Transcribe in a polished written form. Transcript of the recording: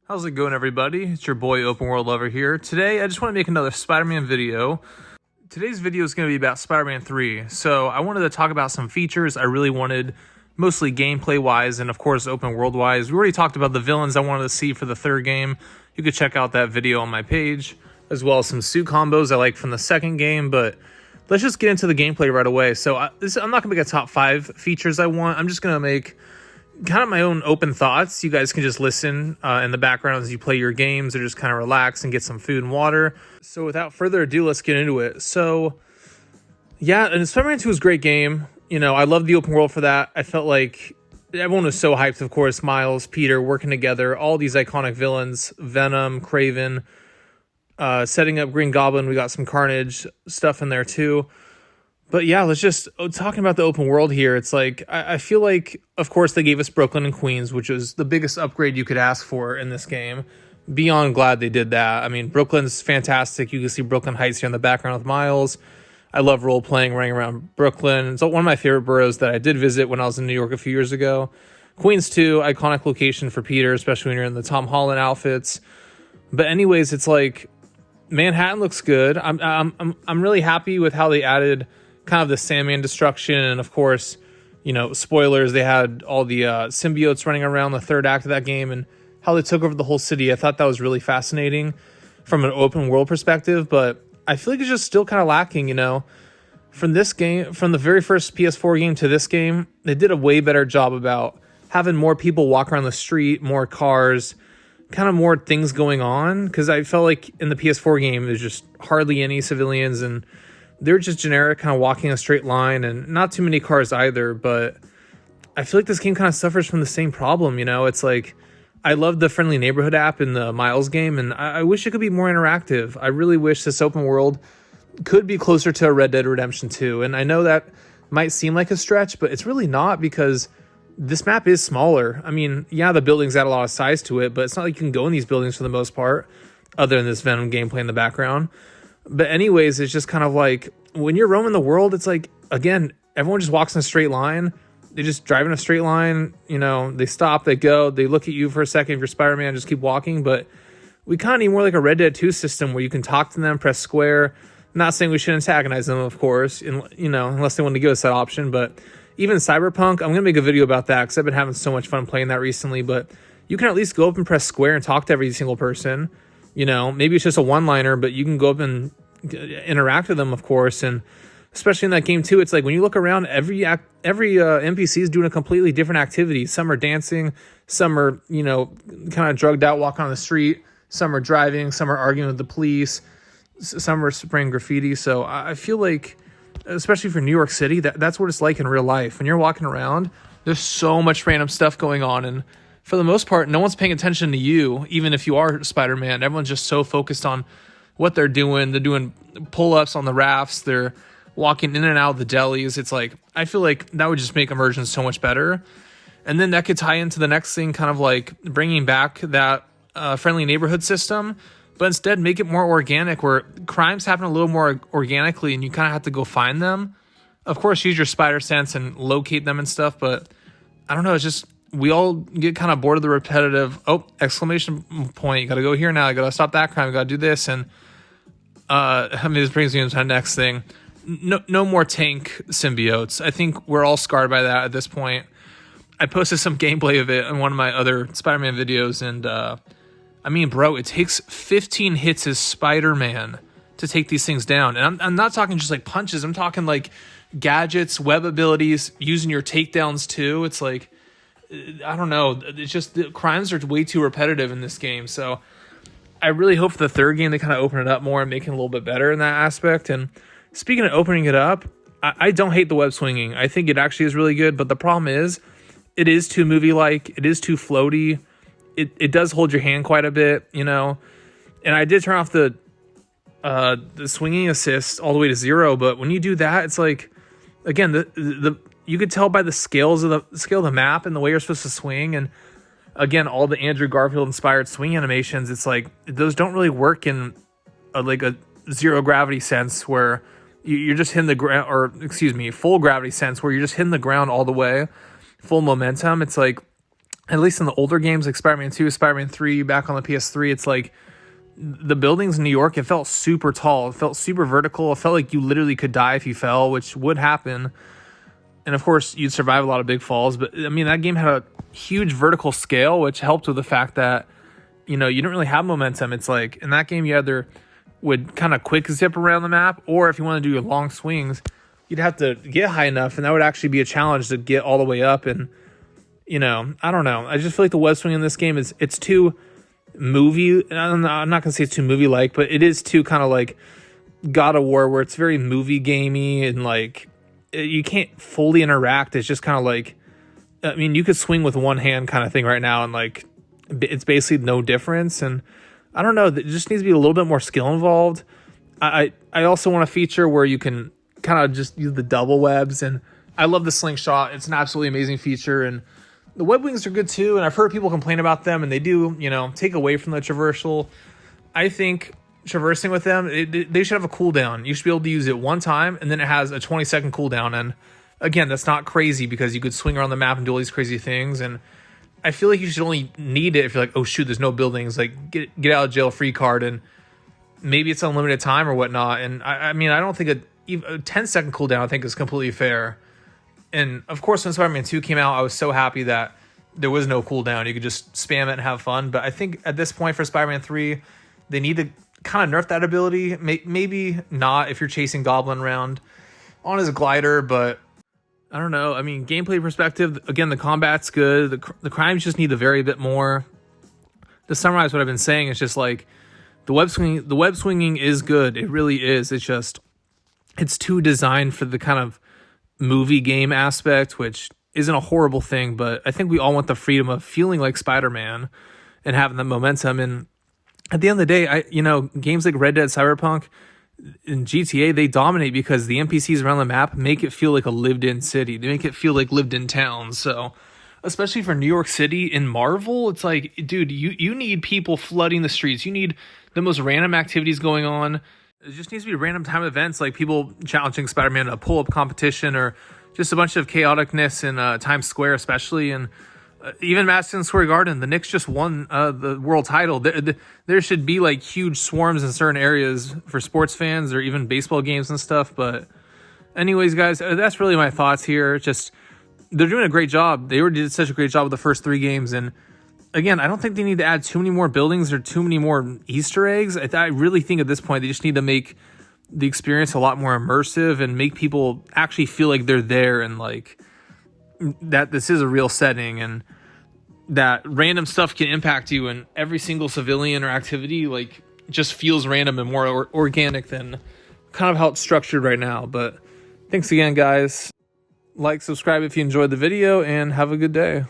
How's it going, everybody? It's your boy Open World Lover here. Today, I just want to make another Spider-Man video. Today's video is going to be about Spider-Man 3. So I wanted to talk about some features I really wanted, mostly gameplay-wise and, of course, open world-wise. We already talked about the villains I wanted to see for the third game. You could check out that video on my page, as well as some suit combos I like from the second game. But let's just get into the gameplay right away. So I'm not going to make a top 5 features I want. I'm just going to make kind of my own open thoughts. You guys can just listen in the background as you play your games, or just kind of relax and get some food and water. So without further ado, let's get into it. So yeah, and Spider-Man 2 is a great game. You know, I love the open world for that. I felt like everyone was so hyped, of course. Miles, Peter working together, all these iconic villains, Venom, Kraven, setting up Green Goblin. We got some Carnage stuff in there too. But yeah, let's just talking about the open world here. It's like, I feel like, of course, they gave us Brooklyn and Queens, which was the biggest upgrade you could ask for in this game. Beyond glad they did that. I mean, Brooklyn's fantastic. You can see Brooklyn Heights here in the background with Miles. I love role playing, running around Brooklyn. It's one of my favorite boroughs that I did visit when I was in New York a few years ago. Queens too, iconic location for Peter, especially when you're in the Tom Holland outfits. But anyways, it's like Manhattan looks good. I'm really happy with how they added kind of the Sandman destruction, and of course, you know, spoilers, they had all the symbiotes running around the third act of that game and how they took over the whole city. I thought that was really fascinating from an open world perspective, but I feel like it's just still kind of lacking, you know. From this game, from the very first PS4 game to this game, they did a way better job about having more people walk around the street, more cars, kind of more things going on, because I felt like in the PS4 game there's just hardly any civilians, and they're just generic, kind of walking a straight line, and not too many cars either. But I feel like this game kind of suffers from the same problem, you know. It's like, I love the Friendly Neighborhood app in the Miles game, and I wish it could be more interactive. I really wish this open world could be closer to a Red Dead Redemption 2. And I know that might seem like a stretch, but it's really not, because this map is smaller. I mean, yeah, the buildings add a lot of size to it, but it's not like you can go in these buildings for the most part, other than this Venom gameplay in the background. But anyways, it's just kind of like, when you're roaming the world, it's like, again, everyone just walks in a straight line. They just drive in a straight line. You know, they stop, they go, they look at you for a second. If you're Spider-Man, just keep walking. But we kind of need more like a Red Dead 2 system where you can talk to them, press square. Not saying we should antagonize them, of course, and, you know, unless they want to give us that option. But even Cyberpunk, I'm going to make a video about that because I've been having so much fun playing that recently. But you can at least go up and press square and talk to every single person. You know, maybe it's just a one-liner, but you can go up and interact with them, of course. And especially in that game too, it's like when you look around, every NPC is doing a completely different activity. Some are dancing, some are, you know, kind of drugged out, walking on the street. Some are driving, some are arguing with the police, some are spraying graffiti. So I feel like, especially for New York City, that's what it's like in real life. When you're walking around, there's so much random stuff going on, and for the most part, no one's paying attention to you, even if you are Spider-Man. Everyone's just so focused on what they're doing. They're doing pull-ups on the rafts. They're walking in and out of the delis. It's like, I feel like that would just make immersion so much better. And then that could tie into the next thing, kind of like bringing back that friendly neighborhood system, but instead make it more organic, where crimes happen a little more organically and you kind of have to go find them. Of course, use your spider sense and locate them and stuff, but I don't know, it's just, we all get kind of bored of the repetitive, exclamation point, you got to go here now, you got to stop that crime, you got to do this. And I mean, this brings me into the next thing. No more tank symbiotes. I think we're all scarred by that at this point. I posted some gameplay of it in one of my other Spider-Man videos, and I mean, bro, it takes 15 hits as Spider-Man to take these things down. And I'm not talking just like punches, I'm talking like gadgets, web abilities, using your takedowns too. It's like, I don't know, it's just, the crimes are way too repetitive in this game. So I really hope for the third game they kind of open it up more and make it a little bit better in that aspect. And speaking of opening it up, I don't hate the web swinging. I think it actually is really good, but the problem is it is too movie-like. It is too floaty. It does hold your hand quite a bit, you know. And I did turn off the swinging assist all the way to 0, but when you do that, it's like, again, the you could tell by the scale of the map and the way you're supposed to swing, and again, all the Andrew Garfield inspired swing animations, it's like those don't really work in a zero gravity sense where you're just hitting the ground, or excuse me, full gravity sense where you're just hitting the ground all the way, full momentum. It's like, at least in the older games like Spider-Man 2, Spider-Man 3, back on the PS3, it's like the buildings in New York, it felt super tall. It felt super vertical. It felt like you literally could die if you fell, which would happen. And of course, you'd survive a lot of big falls. But I mean, that game had a huge vertical scale, which helped with the fact that, you know, you didn't really have momentum. It's like in that game, you either would kind of quick zip around the map, or if you want to do your long swings, you'd have to get high enough. And that would actually be a challenge to get all the way up. And, you know, I don't know. I just feel like the web swing in this game it's too movie. I'm not gonna say it's too movie like, but it is too kind of like God of War, where it's very movie gamey and like you can't fully interact. It's just kind of like, I mean, you could swing with one hand kind of thing right now, and like it's basically no difference. And I don't know, there just needs to be a little bit more skill involved. I also want a feature where you can kind of just use the double webs, and I love the slingshot. It's an absolutely amazing feature, and the web wings are good too, and I've heard people complain about them, and they do, you know, take away from the traversal. I think traversing with them, they should have a cooldown. You should be able to use it one time, and then it has a 20-second cooldown. And again, that's not crazy because you could swing around the map and do all these crazy things. And I feel like you should only need it if you're like, oh shoot, there's no buildings. Like get out of jail free card, and maybe it's unlimited time or whatnot. And I mean, I don't think a 10-second cooldown I think is completely fair. And of course, when Spider-Man 2 came out, I was so happy that there was no cooldown. You could just spam it and have fun. But I think at this point for Spider-Man 3, they need to kind of nerf that ability. Maybe not if you're chasing Goblin around on his glider, but I don't know. I mean, gameplay perspective, again, the combat's good. The crimes just need to vary a bit more. To summarize what I've been saying, it's just like the web swinging is good. It really is. It's too designed for the kind of movie game aspect, which isn't a horrible thing, but I think we all want the freedom of feeling like Spider-Man and having the momentum. And at the end of the day, games like Red Dead, Cyberpunk, and GTA, they dominate because the NPCs around the map make it feel like a lived-in city. They make it feel like lived-in towns. So especially for New York City in Marvel, it's like, dude, you need people flooding the streets. You need the most random activities going on. It just needs to be random time events, like people challenging Spider-Man in a pull-up competition, or just a bunch of chaoticness in Times Square, especially. And even Madison Square Garden, the Knicks just won the world title. There should be like huge swarms in certain areas for sports fans or even baseball games and stuff. But anyways, guys, that's really my thoughts here. Just they're doing a great job. They already did such a great job with the first 3 games. And again, I don't think they need to add too many more buildings or too many more Easter eggs. I really think at this point they just need to make the experience a lot more immersive and make people actually feel like they're there and like that this is a real setting and that random stuff can impact you, and every single civilian or activity like just feels random and more organic than kind of how it's structured right now. But thanks again, guys. Like, subscribe if you enjoyed the video, and have a good day.